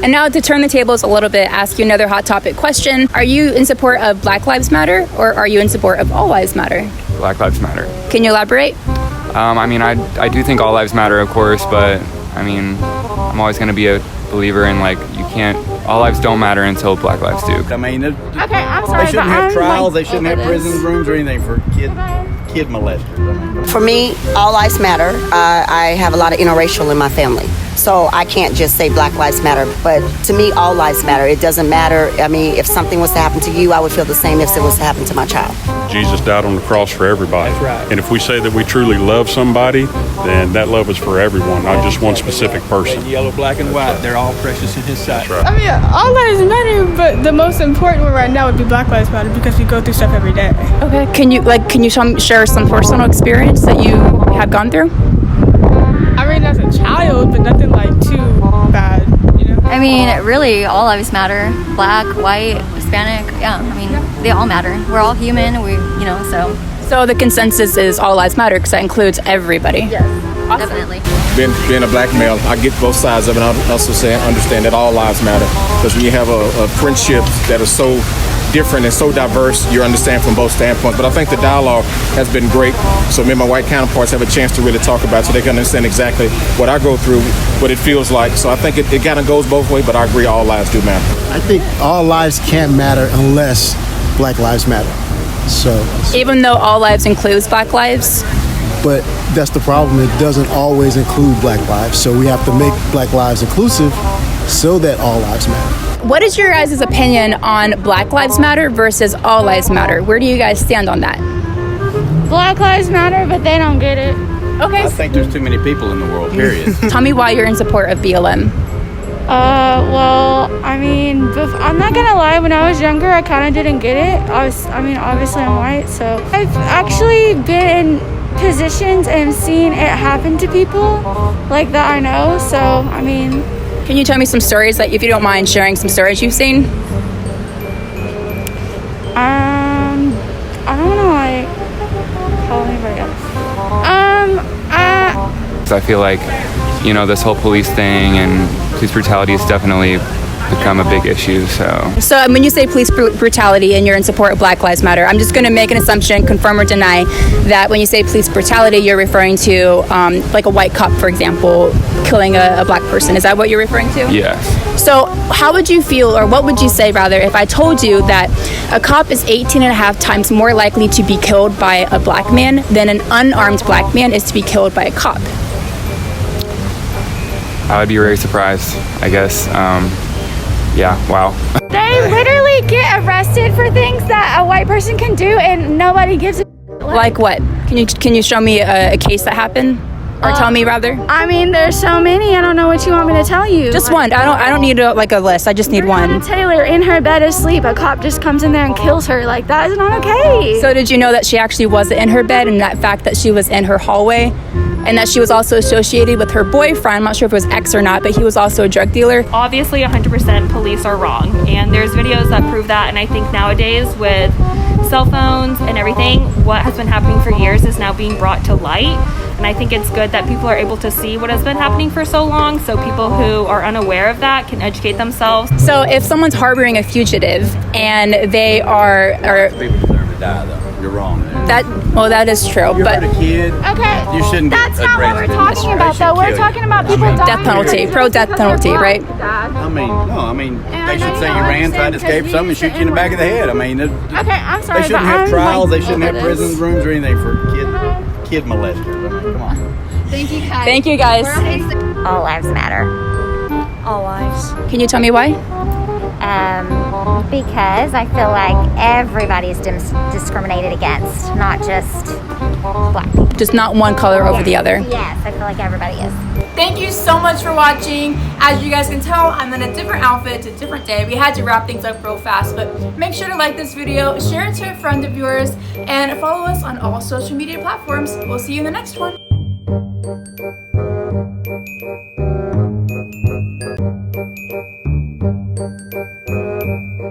And now to turn the tables a little bit, ask you another hot topic question. Are you in support of Black Lives Matter, or are you in support of All Lives Matter? Black Lives Matter. Can you elaborate? I mean, I do think all lives matter, of course, but I mean, I'm always going to be a believer in, like, all lives don't matter until Black lives do. I mean, okay, I'm sorry, they shouldn't have trials, they shouldn't have this. prison rooms or anything for kid molesters. For me, all lives matter. I have a lot of interracial in my family, so I can't just say Black Lives Matter. But to me, all lives matter. It doesn't matter. I mean, if something was to happen to you, I would feel the same if it was to happen to my child. Jesus died on the cross for everybody. That's right. And if we say that we truly love somebody, then that love is for everyone, not just one specific person. Red, yellow, black, and white, they're all precious in His sight. That's right. I mean, all lives matter, but the most important one right now would be Black Lives Matter because we go through stuff every day. Okay. Can you share some personal experience that you have gone through? I mean, as a child, but nothing like too bad, you know? I mean, really, all lives matter. Black, white, Hispanic, yeah. I mean, they all matter. We're all human. So. So the consensus is all lives matter because that includes everybody. Yes, awesome. definitely. Being a black male, I get both sides of it. I also understand that all lives matter, because when you have a friendship that is so different and so diverse, you understand from both standpoints. But I think the dialogue has been great, so me and my white counterparts have a chance to really talk about it, so they can understand exactly what I go through, what it feels like. So I think it kind of goes both ways, but I agree all lives do matter. I think all lives can't matter unless Black Lives Matter. So even though all lives includes Black lives? But that's the problem. It doesn't always include Black lives. So we have to make Black lives inclusive so that all lives matter. What is your guys' opinion on Black Lives Matter versus All Lives Matter? Where do you guys stand on that? Black Lives Matter, but they don't get it. Okay. I think there's too many people in the world, period. Tell me why you're in support of BLM. Well, I mean, I'm not gonna lie, when I was younger, I kind of didn't get it. Obviously I'm white, so I've actually been in positions and seen it happen to people like that I know, so, I mean. Can you tell me some stories, if you don't mind sharing some stories you've seen? I don't know, how anybody else. I feel like, this whole police thing and police brutality has definitely become a big issue. So when you say police brutality and you're in support of Black Lives Matter, I'm just going to make an assumption, confirm or deny, that when you say police brutality, you're referring to like a white cop, for example, killing a black person. Is that what you're referring to? Yes. So how would you feel, or what would you say rather, if I told you that a cop is 18 and a half times more likely to be killed by a black man than an unarmed black man is to be killed by a cop? I would be very surprised, I guess. Yeah, wow. They literally get arrested for things that a white person can do and nobody gives a Like what? Can you show me a case that happened? Or tell me rather? I mean, there's so many. I don't know what you want me to tell you. Just one. I don't need a list. I just need one. Taylor in her bed asleep. A cop just comes in there and kills her. Like, that is not okay. So did you know that she actually wasn't in her bed, and that fact that she was in her hallway, and that she was also associated with her boyfriend? I'm not sure if it was ex or not, but he was also a drug dealer. Obviously 100% police are wrong, and there's videos that prove that. And I think nowadays with cell phones and everything, what has been happening for years is now being brought to light. And I think it's good that people are able to see what has been happening for so long, so people who are unaware of that can educate themselves. So if someone's harboring a fugitive and they are People deserve to die, though. You're wrong there. That is true. You But hurt a kid. Okay. You shouldn't get That's not what we're arrested. talking about, though. We're talking about people dying. death penalty, pro death penalty, right? They should say you ran, tried to escape something, and shoot you in the back of the head. Okay, I'm sorry, they shouldn't but have I'm trials. like, They shouldn't have over prison this. rooms or anything for kid molesters. Come on. Thank you, guys. Thank you, guys. All lives matter. All lives. Can you tell me why? Because I feel like everybody is discriminated against, not just black people. Just not one color over the other. Yes, I feel like everybody is. Thank you so much for watching. As you guys can tell, I'm in a different outfit. It's a different day. We had to wrap things up real fast, but make sure to like this video, share it to a friend of yours, and follow us on all social media platforms. We'll see you in the next one.